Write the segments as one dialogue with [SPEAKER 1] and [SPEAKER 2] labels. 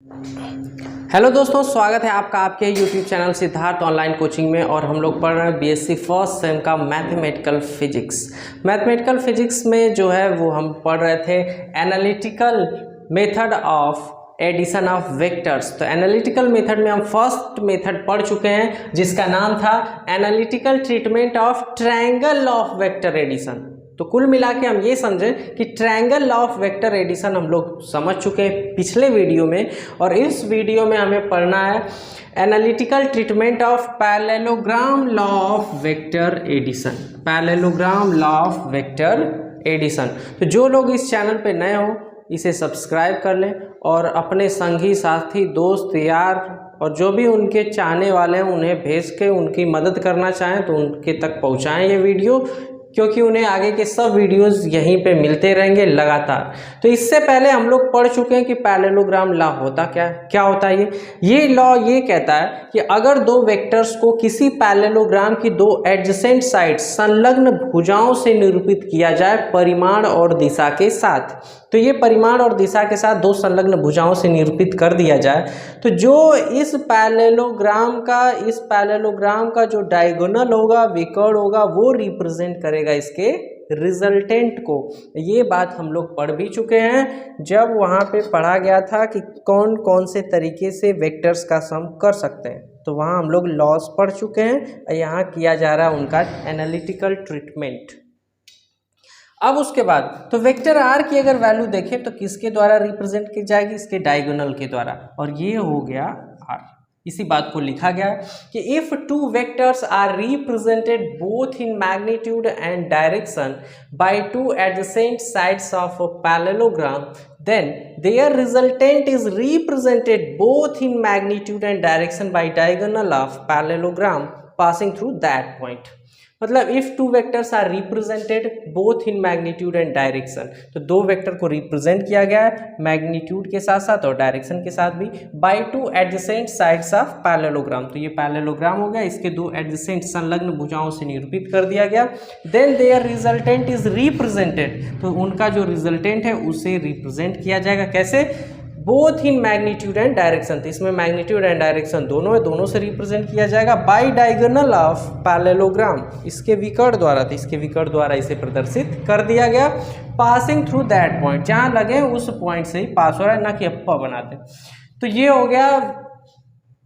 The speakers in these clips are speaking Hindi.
[SPEAKER 1] हेलो दोस्तों, स्वागत है आपका आपके YouTube channel Siddharth online coaching में। और हम लोग पढ़ रहे हैं बीएससी फर्स्ट सेम का मैथमेटिकल फिजिक्स। मैथमेटिकल फिजिक्स में जो है वो हम पढ़ रहे थे analytical method of addition of vectors. तो एनालिटिकल मेथड में हम फर्स्ट मेथड पढ़ चुके हैं जिसका नाम था analytical treatment of triangle of vector addition. तो कुल मिला के हम ये समझें कि triangle law of vector addition हम लोग समझ चुके हैं पिछले वीडियो में, और इस वीडियो में हमें पढ़ना है analytical treatment of parallelogram law of vector addition. Parallelogram law of vector addition. तो जो लोग इस चैनल पे नए हो इसे सब्सक्राइब कर लें और अपने संगी साथी दोस्त यार और जो भी उनके चाहने वाले हैं उन्हें भेज के उनकी मदद करना चाहें तो उनके तक पहुंचाएं ये वीडियो, क्योंकि उन्हें आगे के सब वीडियोस यहीं पे मिलते रहेंगे लगातार। तो इससे पहले हम लोग पढ़ चुके हैं कि पैरेललोग्राम लॉ होता क्या होता है। ये लॉ ये कहता है कि अगर दो वेक्टर्स को किसी पैरेललोग्राम की दो एडजेसेंट साइड संलग्न भुजाओं से निरूपित किया जाए परिमाण और दिशा के साथ, तो ये परिमाण और दिशा के साथ दो संलग्न भुजाओं से निरूपित कर दिया जाए, तो जो इस पैरेललोग्राम का जो डायगोनल होगा, विकर्ण होगा, वो रिप्रेजेंट करेगा इसके रिजल्टेंट को। ये बात हम लोग पढ़ भी चुके हैं जब वहाँ पे पढ़ा गया था कि कौन कौन से तरीके से वेक्टर्स का सम कर सकते हैं। तो वहाँ हम लोग लॉस पढ़ चुके हैं, यहाँ किया जा रहा है उनका एनालिटिकल ट्रीटमेंट। अब उसके बाद तो वेक्टर आर की अगर वैल्यू देखें तो किसके द्वारा रिप्रेजेंट की जाएगी, इसके डायगोनल के द्वारा, और ये हो गया आर। इसी बात को लिखा गया है कि if two vectors are represented both in magnitude and direction by two adjacent sides of a parallelogram, then their resultant is represented both in magnitude and direction by diagonal of parallelogram passing through that point। मतलब if two vectors are represented both in magnitude and direction, तो दो वेक्टर को रिप्रेजेंट किया गया है मैग्नीट्यूड के साथ साथ और डायरेक्शन के साथ भी bye two adjacent sides of parallelogram. तो ये पैरेललोग्राम हो गया, इसके दो एडजेसेंट संलग्न भुजाओं से निरूपित कर दिया गया। Then their resultant is represented, तो उनका जो रिजल्टेंट है उसे रिप्रेजेंट किया जाएगा कैसे, both in magnitude and direction. तो इसमें मैग्नीट्यूड एंड डायरेक्शन दोनों है, दोनों से रिप्रेजेंट किया जाएगा बाय डायगोनल ऑफ पैरेललोग्राम, इसके विकर्ण द्वारा। तो इसके विकर्ण द्वारा इसे प्रदर्शित कर दिया गया पासिंग थ्रू दैट पॉइंट, जहां लगे उस पॉइंट से ही पास हो रहा है, ना कि अप्पा बनाते। तो ये हो गया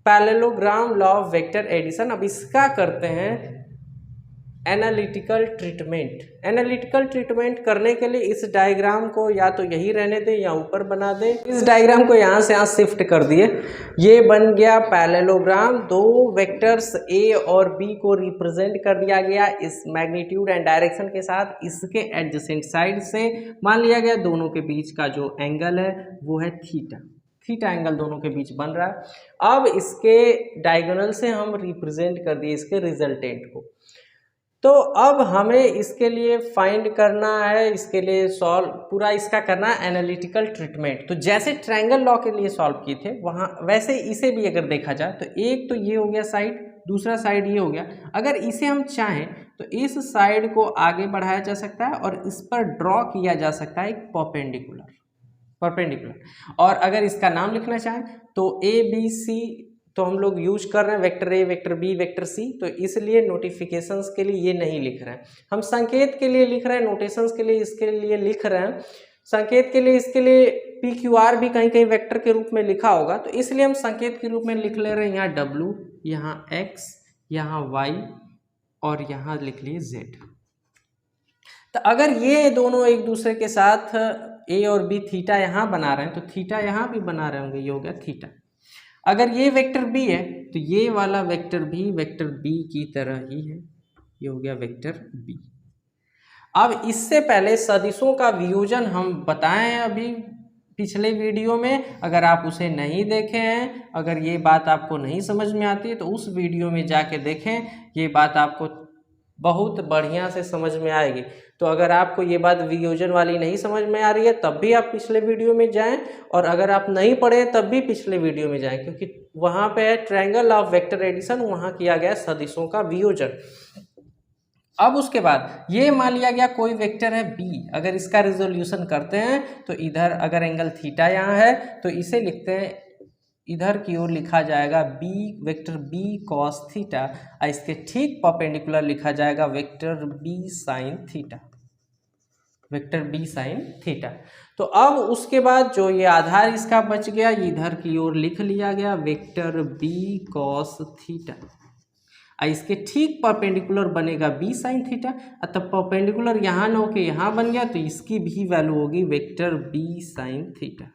[SPEAKER 1] parallelogram law of vector addition. अब इसका करते हैं एनालिटिकल ट्रीटमेंट। एनालिटिकल ट्रीटमेंट करने के लिए इस डायग्राम को या तो यही रहने दें या ऊपर बना दें। इस डायग्राम को यहाँ से यहाँ शिफ्ट कर दिए, ये बन गया पैरेललोग्राम। दो वेक्टर्स ए और बी को रिप्रेजेंट कर दिया गया इस मैग्नीट्यूड एंड डायरेक्शन के साथ, इसके एडजेसेंट साइड से मान लिया गया दोनों के बीच का जो एंगल है वो है थीटा एंगल दोनों के बीच बन रहा है। अब इसके डायगोनल से हम रिप्रेजेंट कर दिए इसके रिजल्टेंट को। तो अब हमें इसके लिए फाइंड करना है, इसके लिए सॉल्व पूरा इसका करना है एनालिटिकल ट्रीटमेंट। तो जैसे ट्रायंगल लॉ के लिए सॉल्व किए थे वहाँ, वैसे इसे भी अगर देखा जाए तो एक तो ये हो गया साइड, दूसरा साइड ये हो गया। अगर इसे हम चाहें तो इस साइड को आगे बढ़ाया जा सकता है और इस पर ड्रॉ किया जा सकता है एक परपेंडिकुलर। और अगर इसका नाम लिखना चाहें तो ए बी सी, तो हम लोग यूज कर रहे हैं vector A, vector B, vector C, तो इसलिए नोटिफिकेशंस के लिए ये नहीं लिख रहे हैं हम, संकेत के लिए लिख रहे हैं, नोटेशंस के लिए इसके लिए लिख रहे हैं। संकेत के लिए इसके लिए पी क्यू आर भी कहीं कहीं वेक्टर के रूप में लिखा होगा, तो इसलिए हम संकेत के रूप में लिख ले रहे हैं यहाँ डब्लू, यहाँ एक्स, यहाँ वाई और यहाँ लिख लिए जेड। तो अगर ये दोनों एक दूसरे के साथ ए और बी थीटा यहाँ बना रहे हैं तो थीटा यहाँ भी बना रहे होंगे, ये हो गया थीटा। अगर ये वेक्टर बी है तो ये वाला वेक्टर भी वेक्टर बी की तरह ही है, ये हो गया वेक्टर बी। अब इससे पहले सदिशों का वियोजन हम बताएं अभी पिछले वीडियो में, अगर आप उसे नहीं देखे हैं, अगर ये बात आपको नहीं समझ में आती है तो उस वीडियो में जाके देखें, ये बात आपको बहुत बढ़िया से समझ में आएगी। तो अगर आपको ये बात वियोजन वाली नहीं समझ में आ रही है तब भी आप पिछले वीडियो में जाएं, और अगर आप नहीं पढ़े तब भी पिछले वीडियो में जाएं, क्योंकि वहाँ पे है ट्रायंगल ऑफ वेक्टर एडिशन, वहाँ किया गया सदिशों का वियोजन। अब उसके बाद ये मान लिया गया कोई वेक्टर है बी, अगर इसका रिजोल्यूशन करते हैं तो इधर अगर एंगल थीटा यहाँ है तो इसे लिखते हैं इधर की ओर लिखा जाएगा B vector B cos theta और इसके ठीक परपेंडिकुलर लिखा जाएगा vector B sine theta, vector B sine theta. तो अब उसके बाद जो ये आधार इसका बच गया ये इधर की ओर लिख लिया गया वेक्टर बी कॉस थीटा, इसके ठीक परपेंडिकुलर बनेगा बी साइन थीटा। तब परपेंडिकुलर यहाँ न होके यहाँ बन गया तो इसकी भी वैल्यू होगी वेक्टर बी साइन थीटा।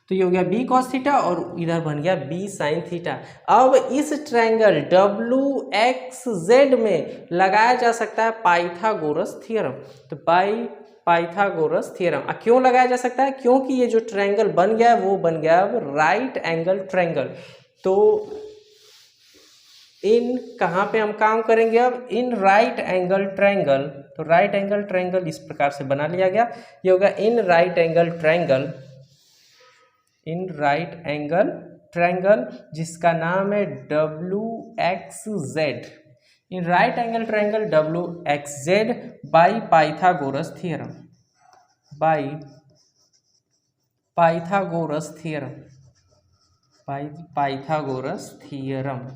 [SPEAKER 1] तो ये हो गया बी कॉस थीटा और इधर बन गया बी साइन थीटा। अब इस ट्रायंगल डब्ल्यू एक्स जेड में लगाया जा सकता है पाइथागोरस थ्योरम। तो पाइथागोरस थ्योरम क्यों लगाया जा सकता है? क्योंकि ये जो ट्रायंगल बन गया है वो बन गया अब राइट एंगल ट्रायंगल। तो इन कहाँ पे हम काम करेंगे अब? In right angle triangle. तो राइट एंगल ट्रायंगल इस प्रकार से बना लिया गया, ये होगा in right angle triangle, in right angle triangle जिसका नाम है W X Z, in right angle triangle W X Z by Pythagoras theorem, by Pythagoras theorem, by Pythagoras theorem.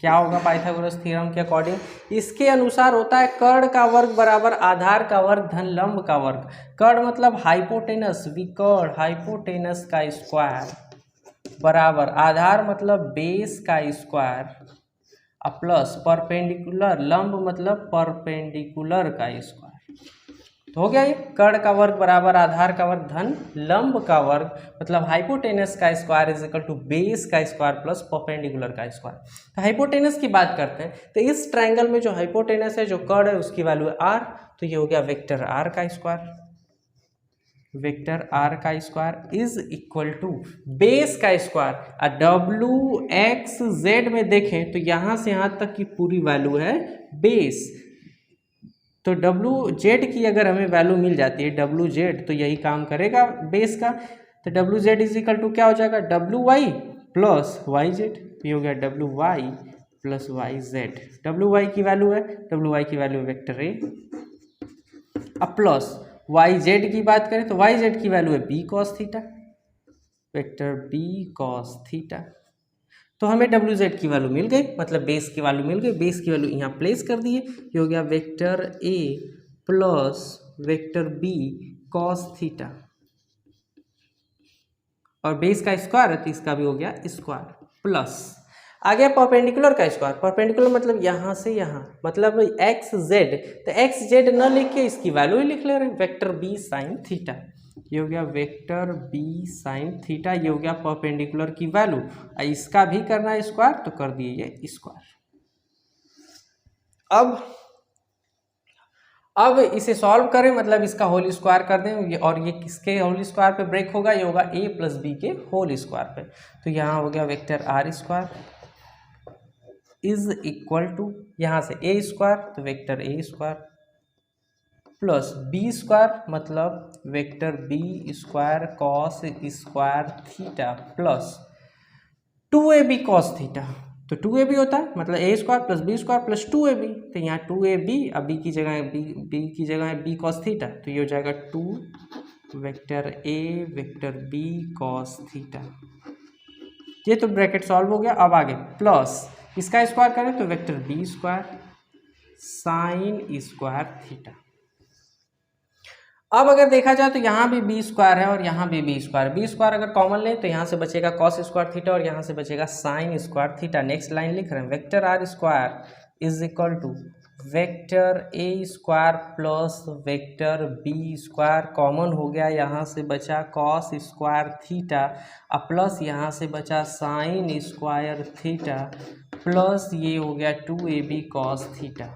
[SPEAKER 1] क्या होगा पाइथागोरस थ्योरम के अकॉर्डिंग? इसके अनुसार होता है कर्ण का वर्ग बराबर आधार का वर्ग धन लंब का वर्ग। कर्ण मतलब हाइपोटेनस, विकर्ण हाइपोटेनस का स्क्वायर बराबर आधार मतलब बेस का स्क्वायर प्लस परपेंडिकुलर, लंब मतलब परपेंडिकुलर का स्क्वायर। तो हो गया ये कर्ण का वर्ग बराबर आधार का वर्ग धन लंब का वर्ग मतलब हाइपोटेनस का square is equal to base का स्क्वायर प्लस परपेंडिकुलर का स्क्वायर। तो हाइपोटेनस की बात करते हैं तो इस ट्रायंगल में जो हाइपोटेनस है जो कर्ण है उसकी वैल्यू है आर। तो ये हो गया वेक्टर आर का स्क्वायर, वेक्टर आर का square is equal to base का स्क्वायर। और डब्ल्यू एक्स जेड में देखें तो यहाँ से यहाँ तक की पूरी वैल्यू है बेस। तो डब्ल्यू जेड की अगर हमें वैल्यू मिल जाती है डब्ल्यू जेड तो यही काम करेगा बेस का। तो W Z is equal to क्या हो जाएगा? W Y plus Y Z. ये हो गया W Y plus Y Z. W Y की वैल्यू है, डब्ल्यू वाई की वैल्यू है वेक्टर ए। अब प्लस वाई जेड की बात करें तो वाई जेड की वैल्यू है B cos theta, vector B cos theta. तो हमें डब्ल्यू जेड की वैल्यू मिल गई मतलब बेस की वैल्यू मिल गई, बेस की वैल्यू यहाँ प्लेस कर दिए। ये हो गया vector A plus vector B cos theta और बेस का स्क्वायर है तो इसका भी हो गया स्क्वायर प्लस आ गया परपेंडिकुलर का स्क्वायर। परपेंडिकुलर मतलब यहाँ से यहाँ मतलब एक्स जेड, तो एक्स जेड न लिख के इसकी वैल्यू ही लिख ले रहे हैं वेक्टर बी साइन थीटा। ये हो गया वेक्टर बी साइन थीटा, ये हो गया परपेंडिकुलर की वैल्यू। इसका भी करना है स्क्वायर तो कर दिए ये स्क्वायर। अब इसे सॉल्व करें मतलब इसका होल स्क्वायर कर दें और ये किसके होल स्क्वायर पे ब्रेक होगा? ये होगा ए प्लस बी के होल स्क्वायर पे। तो यहाँ हो गया vector R square is equal to यहाँ से ए स्क्वायर तो vector A square plus B square मतलब vector B square cos square theta plus 2ab cos theta. तो 2ab होता है मतलब A square plus B square plus 2ab। तो यहाँ 2ab अब बी की जगह है बी की जगह है बी कॉस थीटा तो ये हो जाएगा 2 vector A vector B cos theta. ये तो ब्रैकेट सॉल्व हो गया। अब आगे प्लस इसका स्क्वायर करें तो vector B square sine square theta. अब अगर देखा जाए तो यहाँ भी बी स्क्वायर है और यहाँ भी बी स्क्वायर। बी स्क्वायर अगर कॉमन लें तो यहाँ से बचेगा कॉस स्क्वायर थीटा और यहाँ से बचेगा sine square theta. Next line लिख रहे हैं vector R square is equal to vector A square plus vector B square. Common हो गया, यहाँ से बचा कॉस स्क्वायर थीटा प्लस यहाँ से बचा साइन स्क्वायर थीटा प्लस ये हो गया 2ab cos theta,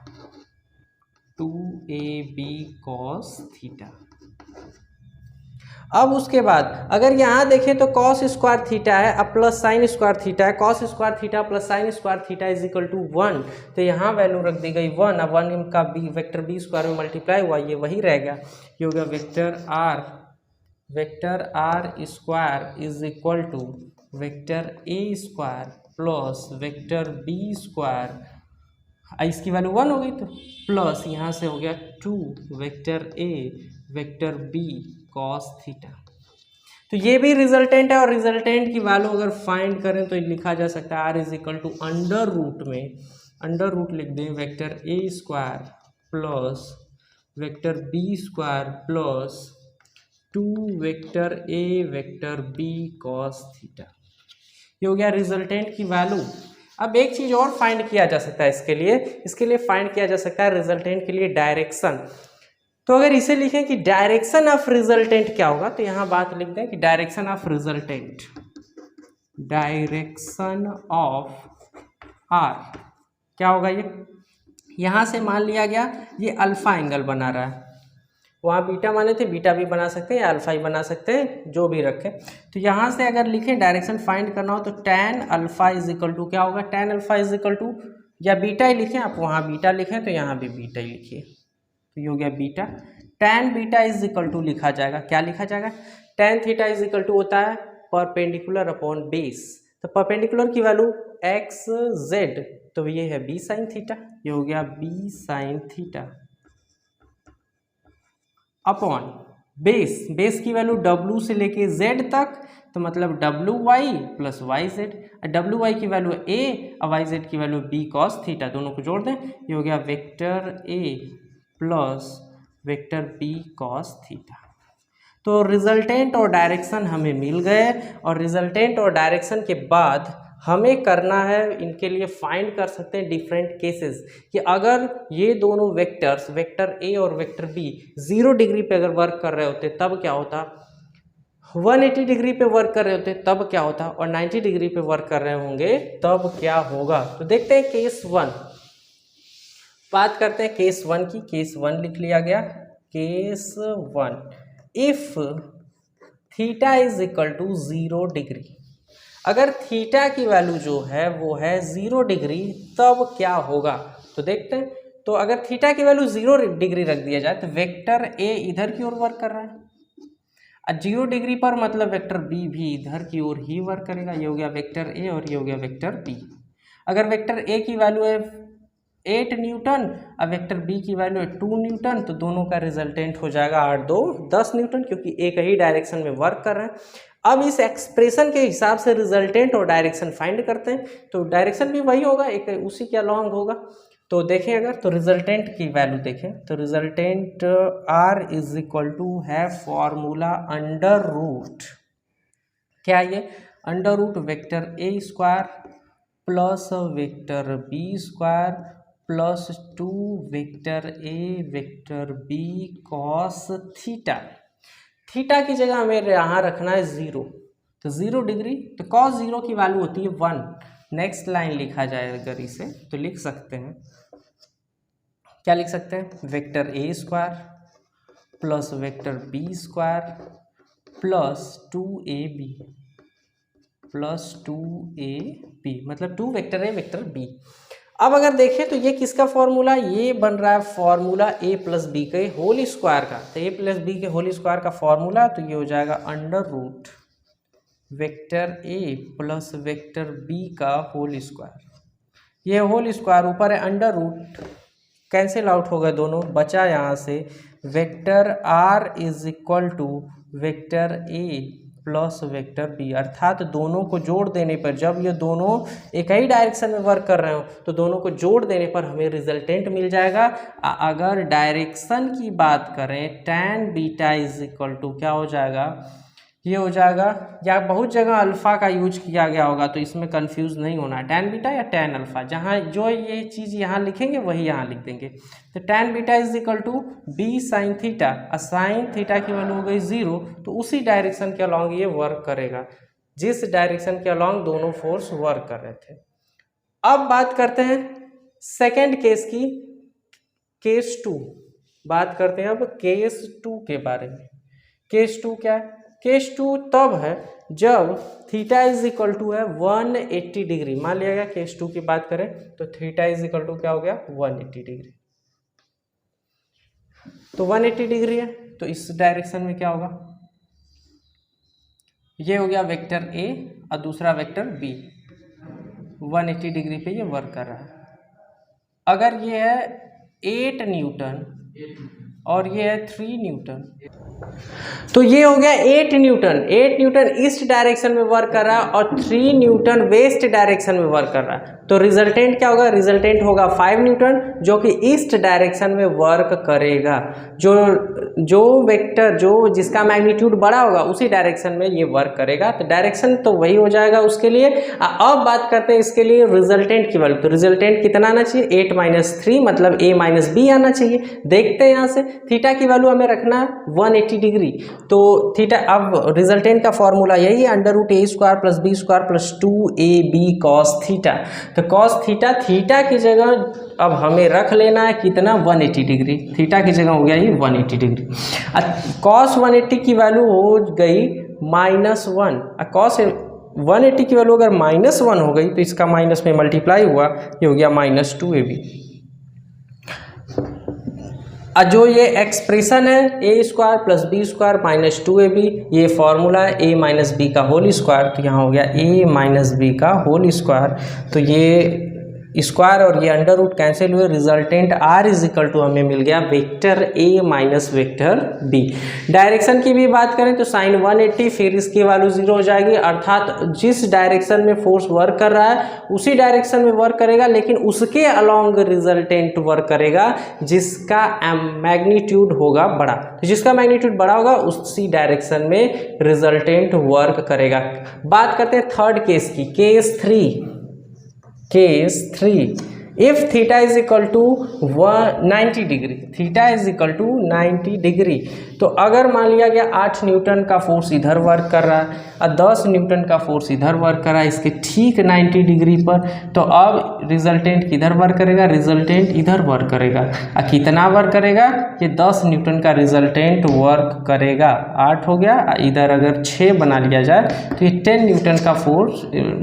[SPEAKER 1] 2ab cos theta. अब उसके बाद अगर यहाँ देखें तो कॉस स्क्वायर थीटा है अब प्लस साइन स्क्वायर थीटा है। Cos square theta plus sine square theta is equal to 1। तो यहाँ वैल्यू रख दी गई 1। अब 1 का बी वेक्टर बी स्क्वायर में मल्टीप्लाई हुआ ये वही रह गया। ये हो गया vector R square is equal to vector A square plus vector B square. इसकी वैल्यू 1 हो गई तो प्लस यहाँ से हो गया 2 vector A vector B cos theta. तो ये भी रिजल्टेंट है और रिजल्टेंट की वैल्यू अगर फाइंड करें तो लिखा जा सकता है R is equal to under root में अंडर रूट लिख दें vector A square plus vector B square plus 2 vector A vector B cos theta. ये हो गया रिजल्टेंट की वैल्यू। अब एक चीज़ और फाइंड किया जा सकता है इसके लिए फाइंड किया जा सकता है रिजल्टेंट के लिए डायरेक्शन। तो अगर इसे लिखें कि डायरेक्शन ऑफ रिजल्टेंट क्या होगा, तो यहाँ बात लिख दें कि direction of resultant, direction of R क्या होगा। ये यहाँ से मान लिया गया ये अल्फा एंगल बना रहा है, वहाँ बीटा माने थे, बीटा भी बना सकते हैं या अल्फा ही बना सकते हैं, जो भी रखें। तो यहाँ से अगर लिखें डायरेक्शन फाइंड करना हो तो tan alpha is equal to क्या होगा, tan alpha is equal to या बीटा ही लिखें, आप वहाँ बीटा लिखें तो यहाँ भी बीटा ही लिखिए, तो ये हो गया beta. tan beta is equal to लिखा जाएगा, क्या लिखा जाएगा, tan theta is equal to होता है परपेंडिकुलर अपॉन बेस, तो परपेंडिकुलर की वैल्यू एक्स जेड, तो ये है बी साइन थीटा, ये हो गया B sine theta upon base, base की वैल्यू w से लेके z तक, तो मतलब W Y plus Y Z, W Y की वैल्यू a और वाई जेड की वैल्यू b कॉस थीटा, दोनों को जोड़ दें, ये हो गया vector a plus vector b cos theta. तो रिजल्टेंट और डायरेक्शन हमें मिल गए, और रिजल्टेंट और डायरेक्शन के बाद हमें करना है, इनके लिए फाइंड कर सकते हैं डिफरेंट केसेस कि अगर ये दोनों वेक्टर्स वेक्टर ए और वेक्टर बी 0 डिग्री पे अगर वर्क कर रहे होते तब क्या होता, 180 डिग्री पे वर्क कर रहे होते तब क्या होता, और 90 डिग्री पे वर्क कर रहे होंगे तब क्या होगा। तो देखते हैं केस 1, बात करते हैं केस 1 की। केस 1 लिख लिया गया, case 1, if theta is equal to 0 degree, अगर थीटा की वैल्यू जो है वो है 0 डिग्री तब क्या होगा, तो देखते हैं। तो अगर थीटा की वैल्यू 0 डिग्री रख दिया जाए तो वेक्टर ए इधर की ओर वर्क कर रहा है, और 0 डिग्री पर मतलब वेक्टर बी भी इधर की ओर ही वर्क करेगा, ये हो गया वेक्टर ए और ये हो गया वेक्टर बी। अगर वेक्टर ए की वैल्यू है 8 न्यूटन और वेक्टर बी की वैल्यू है 2 न्यूटन, तो दोनों का रिजल्टेंट हो जाएगा 8 2 10 न्यूटन, क्योंकि एक ही डायरेक्शन में वर्क कर रहे हैं। अब इस एक्सप्रेशन के हिसाब से रिजल्टेंट और डायरेक्शन फाइंड करते हैं, तो डायरेक्शन भी वही होगा, एक उसी के अलॉन्ग होगा। तो देखें अगर, तो रिजल्टेंट की वैल्यू देखें, तो resultant R is equal to है फॉर्मूला अंडर रूट, क्या ये under root vector A square plus vector B square plus 2 vector A vector B cos theta. Theta की जगह हमें यहाँ रखना है 0, तो 0 डिग्री, तो कॉस 0 की वैल्यू होती है 1। नेक्स्ट लाइन लिखा जाए अगर इसे, तो लिख सकते हैं, क्या लिख सकते हैं, vector A square plus vector B square plus 2ab plus 2ab, मतलब 2 वेक्टर ए वेक्टर बी। अब अगर देखें तो ये किसका फॉर्मूला, ये बन रहा है फॉर्मूला a प्लस बी के होल स्क्वायर का, तो a प्लस बी के होल स्क्वायर का फॉर्मूला, तो ये हो जाएगा under root vector a plus vector b का होल स्क्वायर, ये होल स्क्वायर ऊपर है, अंडर रूट कैंसिल आउट हो गए दोनों, बचा यहाँ से vector r is equal to vector a plus vector B, अर्थात दोनों को जोड़ देने पर, जब ये दोनों एक ही डायरेक्शन में वर्क कर रहे हो तो दोनों को जोड़ देने पर हमें रिजल्टेंट मिल जाएगा। अगर डायरेक्शन की बात करें tan beta is equal to क्या हो जाएगा, ये हो जाएगा, या बहुत जगह अल्फ़ा का यूज किया गया होगा तो इसमें कंफ्यूज नहीं होना, tan बीटा या tan अल्फ़ा, जहाँ जो ये चीज़ यहाँ लिखेंगे वही यहाँ लिख देंगे। तो tan beta is equal to B sine theta, और साइन थीटा की वैल्यू हो गई 0, तो उसी डायरेक्शन के अलॉन्ग ये वर्क करेगा जिस डायरेक्शन के अलॉन्ग दोनों फोर्स वर्क कर रहे थे। अब बात करते हैं सेकेंड केस की, केस 2 बात करते हैं अब केस 2 के बारे में। केस 2 क्या है, केस 2 तब है जब थीटा इज इक्वल टू है 180 डिग्री, मान लिया गया केस 2 की बात करें तो थीटा इज इक्वल टू क्या हो गया 180 डिग्री, तो 180 डिग्री है, तो इस डायरेक्शन में क्या होगा, ये हो गया वेक्टर ए और दूसरा वेक्टर बी, 180 डिग्री पे ये वर्क कर रहा है। अगर ये है 8 न्यूटन और ये है 3 न्यूटन। तो ये हो गया 8 न्यूटन। 8 न्यूटन ईस्ट डायरेक्शन में वर्क कर रहा है और 3 न्यूटन वेस्ट डायरेक्शन में वर्क कर रहा है। तो रिजल्टेंट क्या होगा? रिजल्टेंट होगा 5 न्यूटन जो कि ईस्ट डायरेक्शन में वर्क करेगा। जो वेक्टर जो जिसका मैग्नीट्यूड बड़ा होगा उसी डायरेक्शन में ये वर्क करेगा। तो डायरेक्शन तो वही हो जाएगा उसके लिए। अब बात करते हैं इसके लिए रिजल्टेंट की वैल्यू। तो रिजल्टेंट कितना आना चाहिए? 8 - 3 मतलब a - b आना चाहिए। देखते हैं यहाँ से थीटा की वैल्यू हमें रखना है 180 डिग्री। तो थीटा, अब रिजल्टेंट का फॉर्मूला यही है, √a² + b² + 2ab cos theta. तो cos थीटा, थीटा की जगह अब हमें रख लेना है कितना? 180 डिग्री। थीटा की जगह हो गया ये 180 डिग्री। cos 180 की वैल्यू हो गई -1। cos 180 की वैल्यू अगर -1 हो गई तो इसका माइनस में मल्टीप्लाई हुआ, ये हो गया -2ab। जो ये एक्सप्रेशन है a² + b² - 2ab, ये फॉर्मूला है a - b का होल स्क्वायर। तो यहाँ हो गया a - b का होल स्क्वायर। तो ये स्क्वायर और ये अंडर रूट कैंसिल हुए, रिजल्टेंट r = हमें मिल गया vector a - vector b। Direction की भी बात करें तो साइन 180, फिर इसकी वैल्यू 0 हो जाएगी। अर्थात जिस डायरेक्शन में फोर्स वर्क कर रहा है उसी डायरेक्शन में वर्क करेगा, लेकिन उसके अलॉन्ग रिजल्टेंट वर्क करेगा जिसका मैग्नीट्यूड होगा बड़ा। तो जिसका मैग्नीट्यूड बड़ा होगा उसी डायरेक्शन में रिजल्टेंट वर्क करेगा। बात करते हैं थर्ड केस की, case 3 if theta = 90 degree. Theta = 90 degree. तो अगर मान लिया गया 8 न्यूटन का फोर्स इधर वर्क कर रहा है और 10 न्यूटन का फोर्स इधर वर्क कर रहा है इसके ठीक 90 डिग्री पर, तो अब रिजल्टेंट किधर वर्क करेगा? रिजल्टेंट इधर वर्क करेगा। और कितना वर्क करेगा? ये 10 न्यूटन का रिजल्टेंट वर्क करेगा। 8 हो गया, इधर अगर 6 बना लिया जाए तो ये 10 न्यूटन का फोर्स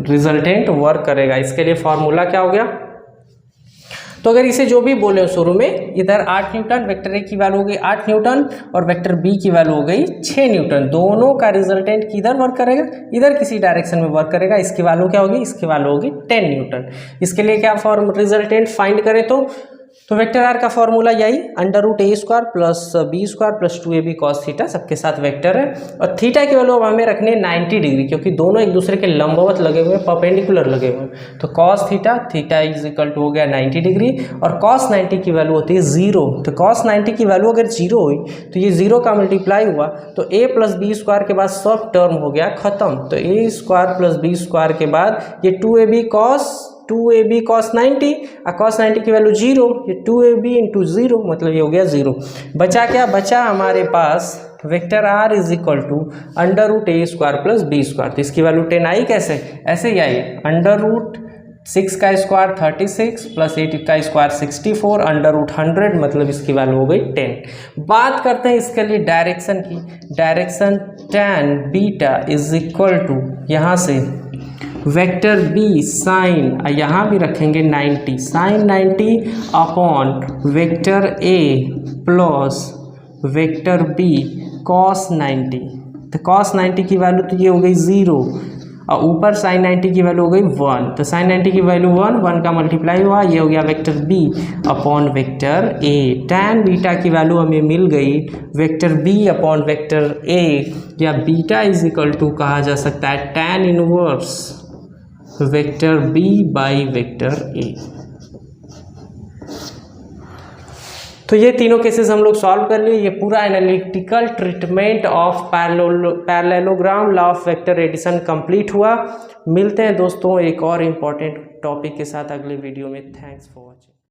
[SPEAKER 1] रिजल्टेंट वर्क करेगा। इसके लिए फॉर्मूला क्या हो गया? तो अगर इसे जो भी बोले शुरू में, इधर 8 न्यूटन, वेक्टर ए की वैल्यू हो गई 8 न्यूटन और वेक्टर बी की वैल्यू हो गई 6 न्यूटन। दोनों का रिजल्टेंट किधर वर्क करेगा? इधर किसी डायरेक्शन में वर्क करेगा। इसकी वैल्यू क्या होगी? इसकी वैल्यू होगी 10 न्यूटन। इसके लिए क्या फॉर्म रिजल्टेंट फाइंड करें तो वेक्टर आर का फॉर्मूला यही, √a² + b² + 2ab cos theta, सबके साथ वेक्टर है। और थीटा की वैल्यू अब हमें रखनी है 90 डिग्री, क्योंकि दोनों एक दूसरे के लंबवत लगे हुए हैं, परपेंडिकुलर लगे हुए हैं। तो cos थीटा = हो गया 90 डिग्री और cos 90 की वैल्यू होती है 0। तो cos 90 की वैल्यू अगर 0 हुई तो ये 0 का मल्टीप्लाई हुआ तो a + b² के बाद सब टर्म हो गया खत्म। तो a² + b² के बाद ये 2ab cos 90 और cos 90 की वैल्यू 0, ये 2ab × 0 मतलब ये हो गया 0। बचा क्या? बचा हमारे पास वेक्टर r √a² + b²। तो इसकी वैल्यू 10 आई। कैसे? ऐसे ही आई, √6 का स्क्वायर 36 + 8 का स्क्वायर 64 √100 मतलब इसकी वैल्यू हो गई 10। बात करते हैं इसके लिए डायरेक्शन की। डायरेक्शन tan β यहाँ से वेक्टर बी साइन, यहाँ भी रखेंगे 90, sine 90 upon vector A plus vector B cos 90। तो कॉस 90 की वैल्यू तो ये हो गई 0 और ऊपर साइन 90 की वैल्यू हो गई 1। तो साइन 90 की वैल्यू 1 का मल्टीप्लाई हुआ, ये हो गया vector B upon vector A. Tan beta की वैल्यू हमें मिल गई vector B upon vector A, या बीटा = कहा जा सकता है tan inverse vector B by vector A. तो ये तीनों केसेस हम लोग सॉल्व कर लिए। ये पूरा analytical treatment of parallelogram law of vector addition complete हुआ। मिलते हैं दोस्तों एक और इम्पॉर्टेंट टॉपिक के साथ अगले वीडियो में। Thanks for watching.